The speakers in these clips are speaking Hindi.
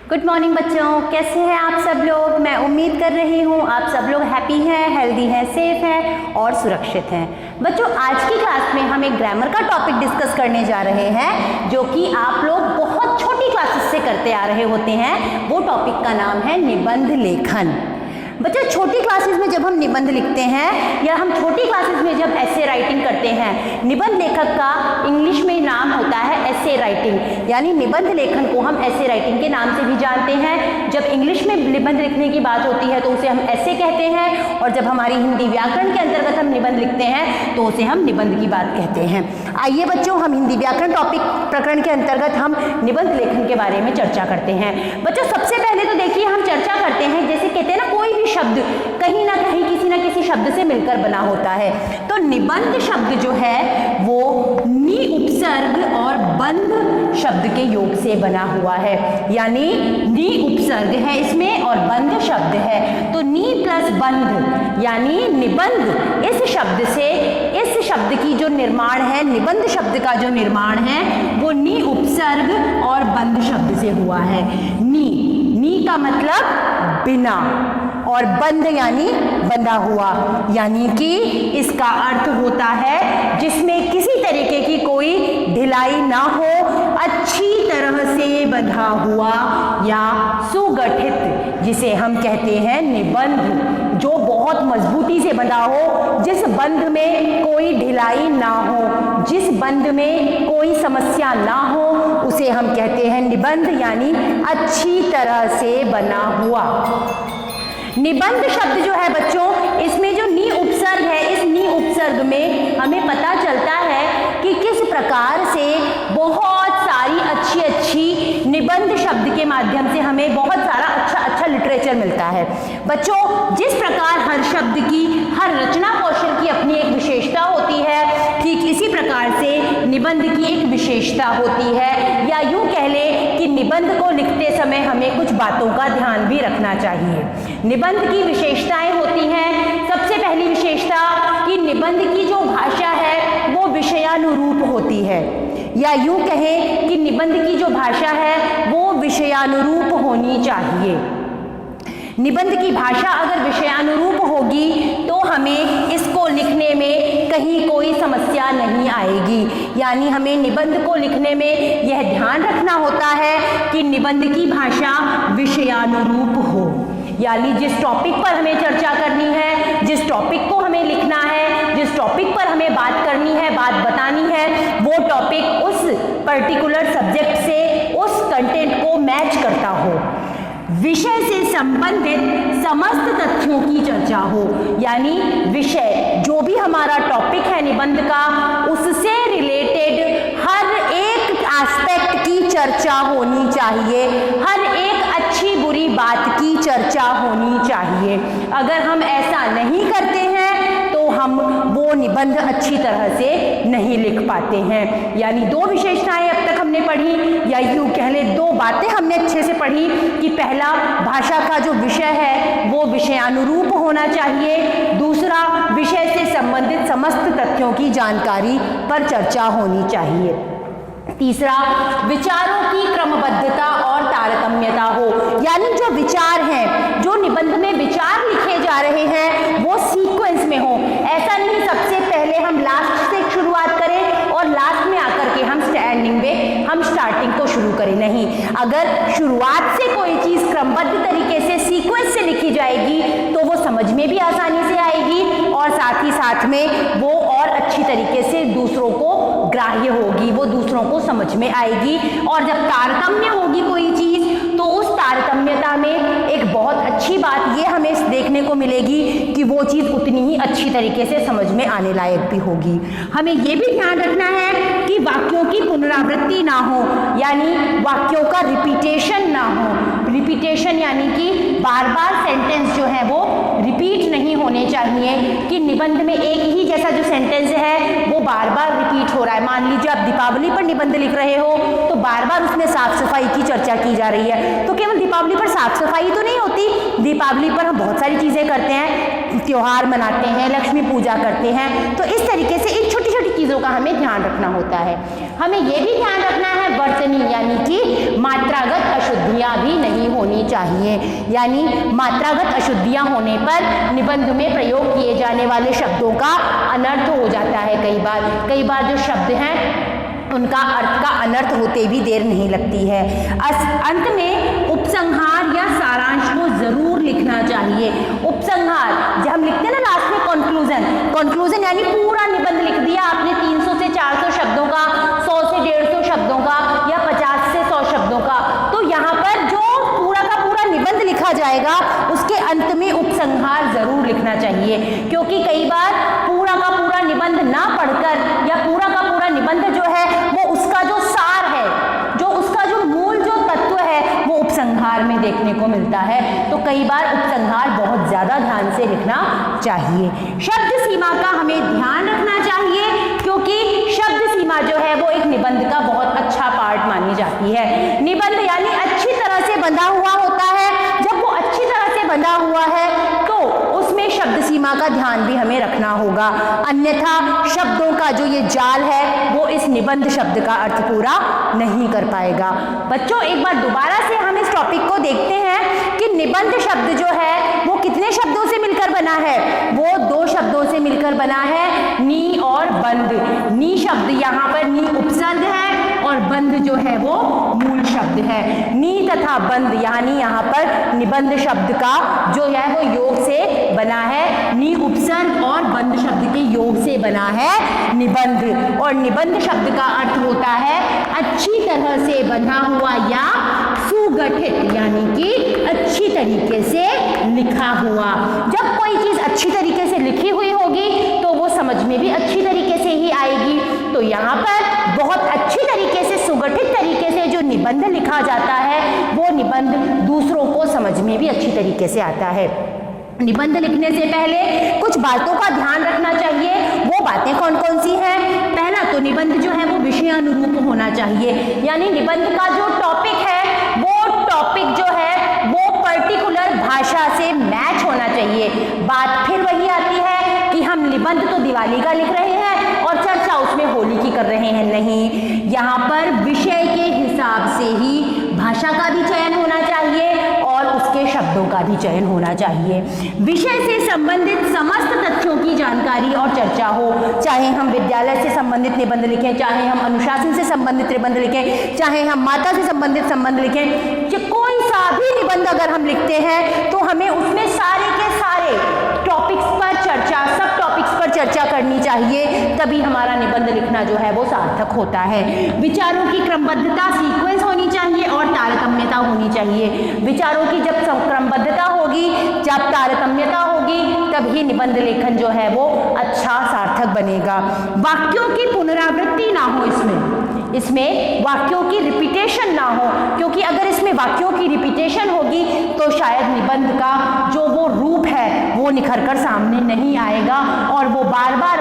गुड मॉर्निंग बच्चों, कैसे हैं आप सब लोग। मैं उम्मीद कर रही हूँ आप सब लोग हैप्पी हैं, हेल्दी हैं, सेफ हैं और सुरक्षित हैं। बच्चों, आज की क्लास में हम एक ग्रामर का टॉपिक डिस्कस करने जा रहे हैं जो कि आप लोग बहुत छोटी क्लासेस से करते आ रहे होते हैं। वो टॉपिक का नाम है निबंध लेखन। बच्चों, छोटी क्लासेस में जब हम निबंध लिखते हैं या हम छोटी क्लासेस में जब ऐसे राइटिंग करते हैं, निबंध लेखक का इंग्लिश में नाम होता है ऐसे राइटिंग, यानी निबंध लेखन को हम ऐसे राइटिंग के नाम से भी जानते हैं। जब इंग्लिश में निबंध लिखने की बात होती है तो उसे हम ऐसे कहते हैं, और जब हमारी हिंदी व्याकरण के अंतर्गत हम निबंध लिखते हैं तो उसे हम निबंध की बात कहते हैं। आइए बच्चों, हम हिंदी व्याकरण टॉपिक प्रकरण के अंतर्गत हम निबंध लेखन के बारे में चर्चा करते हैं। बच्चों, सबसे पहले तो देखिए हम चर्चा करते हैं, जैसे कहते हैं ना, कोई भी शब्द कहीं ना कहीं किसी ना किसी शब्द से मिलकर बना होता है। तो निबंध शब्द जो है वो नि उपसर्ग और बंध शब्द के योग से बना हुआ है, यानी नि उपसर्ग है इसमें और बंध शब्द है। तो नि प्लस बंध यानी निबंध, इस शब्द से, इस शब्द की जो निर्माण है, निबंध शब्द का जो निर्माण है वो नि उपसर्ग और बंध शब्द से हुआ है। नी का मतलब बिना और बंध यानी बंधा हुआ, यानी कि इसका अर्थ होता है जिसमें किसी तरीके की कोई ढिलाई ना हो, अच्छी तरह से बंधा हुआ या सुगठित, जिसे हम कहते हैं निबंध, जो बहुत मजबूती से बंधा हो, जिस बंध में कोई ढिलाई ना हो, जिस बंध में कोई समस्या ना हो, उसे हम कहते हैं निबंध, यानी अच्छी तरह से बना हुआ। निबंध शब्द जो है बच्चों, इसमें जो नि उपसर्ग है, इस नि उपसर्ग में हमें पता चलता है कि किस प्रकार से बहुत सारी अच्छी निबंध शब्द के माध्यम से हमें बहुत सारा अच्छा लिटरेचर मिलता है। बच्चों, जिस प्रकार हर शब्द की, हर रचना कौशल की अपनी एक विशेषता होती है, ठीक इसी प्रकार से निबंध की एक विशेषता होती है, या यूं कह ले कि निबंध को लिखते समय हमें कुछ बातों का ध्यान भी रखना चाहिए। निबंध की विशेषताएं होती हैं। सबसे पहली विशेषता कि निबंध की जो भाषा है वो विषयानुरूप होती है, या यूं कहें कि निबंध की जो भाषा है वो विषयानुरूप होनी चाहिए। निबंध की भाषा अगर विषयानुरूप होगी तो हमें इसको लिखने में कहीं कोई समस्या नहीं आएगी, यानी हमें निबंध को लिखने में यह ध्यान रखना होता है कि निबंध की भाषा विषयानुरूप हो, यानी जिस टॉपिक पर हमें चर्चा करनी है, जिस टॉपिक को हमें लिखना है, जिस टॉपिक पर हमें बात करनी है, बात बतानी है, वो टॉपिक उस पर्टिकुलर सब्जेक्ट से, उस कंटेंट को मैच करता हो, विषय से संबंधित समस्त तथ्यों की चर्चा हो, यानी विषय जो भी हमारा टॉपिक है निबंध का, उससे रिलेटेड हर एक एस्पेक्ट की चर्चा होनी चाहिए, हर एक अच्छी बुरी बात की चर्चा होनी चाहिए। अगर हम ऐसा नहीं करते हैं तो हम वो निबंध अच्छी तरह से नहीं लिख पाते हैं। यानी दो विशेषताएं अब तक हमने पढ़ी, या यूं कह ले दो बातें हमने अच्छे से पढ़ी कि पहला, भाषा का जो विषय है वो विषयानुरूप होना चाहिए, दूसरा, विषय से संबंधित समस्त तथ्यों की जानकारी पर चर्चा होनी चाहिए, तीसरा, विचारों की क्रमबद्धता और तारतम्यता हो, यानी जो विचार हैं, जो निबंध में विचार लिखे जा रहे हैं वो सीक्वेंस में हो। ऐसा नहीं सबसे पहले हम लास्ट से शुरुआत करें और लास्ट में आकर के हम स्टैंडिंग में हम स्टार्टिंग को शुरू करें, नहीं। अगर शुरुआत से कोई चीज क्रमबद्ध तरीके से सीक्वेंस से लिखी जाएगी तो वो समझ में भी आसानी से आएगी और साथ ही साथ में वो और अच्छी तरीके से दूसरों को ग्राह्य होगी, वो दूसरों को समझ में आएगी। और जब तारतम्य होगी कोई चीज तो उस तारतम्यता में एक बहुत अच्छी बात ये हमें देखने को मिलेगी कि वो चीज उतनी ही अच्छी तरीके से समझ में आने लायक भी होगी। हमें ये भी ध्यान रखना है कि वाक्यों की पुनरावृत्ति ना हो, यानी वाक्यों का रिपीटेशन ना हो। रिपीटेशन यानी कि बार बार सेंटेंस जो है वो रिपीट नहीं होने चाहिए, कि निबंध में एक ही जैसा जो सेंटेंस है वो बार बार रिपीट हो रहा है। मान लीजिए आप दीपावली पर निबंध लिख रहे हो तो बार बार उसमें साफ सफाई की चर्चा की जा रही है, तो केवल दीपावली पर साफ सफाई तो नहीं होती, दीपावली पर हम बहुत सारी चीजें करते हैं, त्योहार मनाते हैं, लक्ष्मी पूजा करते हैं। तो इस तरीके से इन छोटी छोटी चीज़ों का हमें ध्यान रखना होता है। हमें ये भी ध्यान रखना है वर्तनी यानी कि मात्रागत अशुद्धियाँ भी नहीं होनी चाहिए, यानी मात्रागत अशुद्धियाँ होने पर निबंध में प्रयोग किए जाने वाले शब्दों का अनर्थ हो जाता है। कई बार जो शब्द हैं उनका अर्थ का अनर्थ होते भी देर नहीं लगती है। अंत में उपसंहार या सारांश को जरूर लिखना चाहिए। उपसंहार जब हम लिखते हैं ना लास्ट में कंक्लूजन यानी पूरा निबंध लिख दिया आपने 300 से 400 शब्दों का, 100 से 150 शब्दों का या 50 से 100 शब्दों का, तो यहाँ पर जो पूरा का पूरा निबंध लिखा जाएगा उसके अंत में उपसंहार जरूर लिखना चाहिए, क्योंकि कई बार पूरा का पूरा निबंध ना पढ़कर या पूरा का पूरा निबंध जो है वो उसका जो सार है, जो उसका जो मूल जो तत्व है वो उपसंहार में देखने को मिलता है। तो कई बार उपसंहार बहुत ज्यादा ध्यान से लिखना चाहिए। शब्द सीमा का हमें ध्यान रखना चाहिए, क्योंकि शब्द सीमा जो है वो एक निबंध का बहुत अच्छा पार्ट मानी जाती है। निबंध यानी अच्छी तरह से बंधा हुआ होता है। जब वो अच्छी तरह से बंधा हुआ है तो उसमें शब्द सीमा का ध्यान भी हमें रखना होगा, अन्यथा शब्दों का जो ये जाल है वो इस निबंध शब्द का अर्थ पूरा नहीं कर पाएगा। बच्चों एक बार दोबारा से हम इस टॉपिक को देखते हैं कि निबंध शब्द जो है वो कितने शब्दों से मिलकर बना है। वो 2 शब्दों से मिलकर बना है, नी और बंध। नी शब्द यहाँ पर नी उपसर्ग है और बंध जो है वो मूल शब्द है। नी तथा बंध यानी यहाँ पर निबंध शब्द का जो है वो योग से बना है। नी उपसर्ग और बंध शब्द के योग से बना है निबंध, और निबंध शब्द का अर्थ होता है अच्छी तरह से बंधा हुआ या सुगठित, यानी कि अच्छी तरीके से लिखा हुआ। जब कोई चीज अच्छी तरीके से लिखी हुई होगी तो वो समझ में भी अच्छी तरीके से ही आएगी। तो यहाँ पर बहुत अच्छी तरीके से सुगठित तरीके से जो निबंध लिखा जाता है वो निबंध दूसरों को समझ में भी अच्छी तरीके से आता है। निबंध लिखने से पहले कुछ बातों का ध्यान रखना चाहिए। वो बातें कौन कौन सी हैं? पहला तो निबंध जो है वो विषयानुरूप होना चाहिए, यानी निबंध का जो टॉपिक है वो टॉपिक जो है वो पर्टिकुलर भाषा से मैच होना चाहिए। बात फिर वही आती है कि हम निबंध तो दिवाली का लिख रहे हैं और चर्चा उसमें होली की कर रहे हैं, नहीं। यहाँ पर विषय के हिसाब से ही भाषा का भी चयन होना चाहिए और उसके शब्दों का भी चयन होना चाहिए। विषय से संबंधित समस्त तथ्यों की जानकारी और चर्चा हो, चाहे हम विद्यालय से संबंधित निबंध लिखें, चाहे हम अनुशासन से संबंधित निबंध लिखें, चाहे हम माता से संबंधित संबंध लिखें, कोई सा भी निबंध अगर हम लिखते हैं तो हमें उसमें सारे के सारे टॉपिक्स पर चर्चा, सब टॉपिक्स पर चर्चा करनी चाहिए, तभी हमारा निबंध लिखना जो है वो सार्थक होता है। विचारों की क्रमबद्धता, सीक्वेंस होनी चाहिए और तारतम्यता होनी चाहिए। विचारों की जब क्रमबद्धता होगी, जब तारतम्यता होगी, तभी निबंध लेखन जो है वो अच्छा सार्थक बनेगा। वाक्यों की पुनरावृत्ति ना हो, इसमें वाक्यों की रिपीटेशन ना हो, क्योंकि अगर इसमें वाक्यों की रिपीटेशन होगी तो शायद निबंध का जो वो रूप है वो निखर कर सामने नहीं आएगा और वो बार बार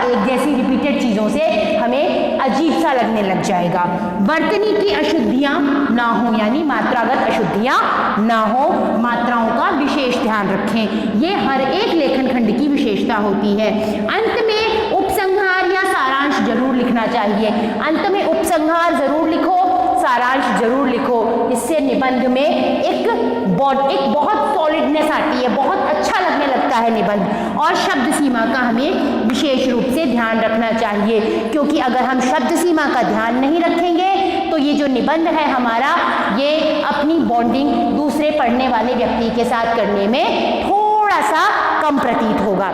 एक जैसी रिपीटेड चीजों से हमें अजीब सा लगने लग जाएगा। वर्तनी की अशुद्धियां ना हो, यानी मात्रागत अशुद्धियां ना हो, मात्राओं का विशेष ध्यान रखें। ये हर एक लेखन खंड की विशेषता होती है। अंत में उपसंहार या सारांश जरूर लिखना चाहिए। अंत में उपसंहार जरूर लिखो, सारांश जरूर लिखो। इससे निबंध में एक बहुत सॉलिडनेस आती है, बहुत अच्छा लगने लगता है निबंध। और शब्द सीमा का हमें विशेष रूप से ध्यान रखना चाहिए, क्योंकि अगर हम शब्द सीमा का ध्यान नहीं रखेंगे तो ये जो निबंध है हमारा, ये अपनी बॉन्डिंग दूसरे पढ़ने वाले व्यक्ति के साथ करने में थोड़ा सा कम प्रतीत होगा।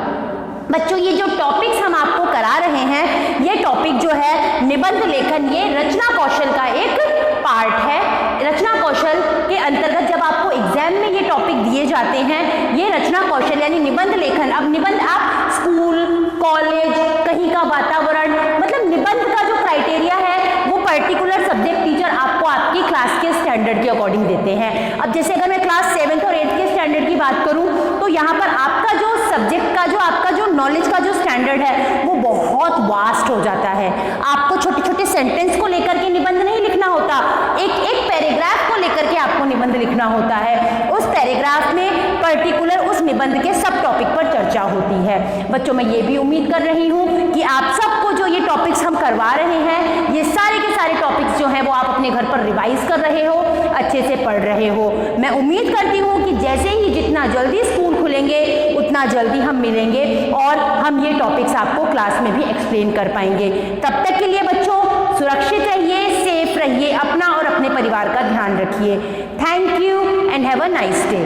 बच्चों ये जो टॉपिक्स हम आपको करा रहे हैं, ये टॉपिक जो है निबंध लेखन, ये रचना कौशल का एक पार्ट है। रचना कौशल के अंतर्गत जब आपको एग्जाम में ये टॉपिक दिए जाते हैं, ये रचना कौशल यानी निबंध लेखन। अब निबंध आप स्कूल, कॉलेज, कहीं का वातावरण, मतलब निबंध का जो क्राइटेरिया है वो पर्टिकुलर सब्जेक्ट टीचर आपको आपकी क्लास के स्टैंडर्ड के अकॉर्डिंग देते हैं। अब जैसे अगर मैं क्लास 7th और 8th के स्टैंडर्ड की बात करूं तो यहाँ पर आपका जो सब्जेक्ट का, जो आपका जो नॉलेज का जो स्टैंडर्ड है वो बहुत वास्ट हो जाता है। आपको छोटे छोटे सेंटेंस को लेकर के निबंध नहीं लिखना होता, एक पैराग्राफ को लेकर के आपको निबंध लिखना होता है। उस पैराग्राफ में पर्टिकुलर उस निबंध के सब टॉपिक पर चर्चा चर्चा होती है। बच्चों मैं ये भी उम्मीद कर रही हूँ कि आप सबको जो ये टॉपिक्स हम करवा रहे हैं, ये सारे के सारे टॉपिक्स जो हैं वो आप अपने घर पर रिवाइज कर रहे हो, अच्छे से पढ़ रहे हो। मैं उम्मीद करती हूँ कि जैसे ही जितना जल्दी स्कूल खुलेंगे उतना जल्दी हम मिलेंगे और हम ये टॉपिक्स आपको क्लास में भी एक्सप्लेन कर पाएंगे। तब तक के लिए बच्चों सुरक्षित रहिए, सेफ रहिए, अपना और अपने परिवार का ध्यान रखिए। Thank you and have a nice day.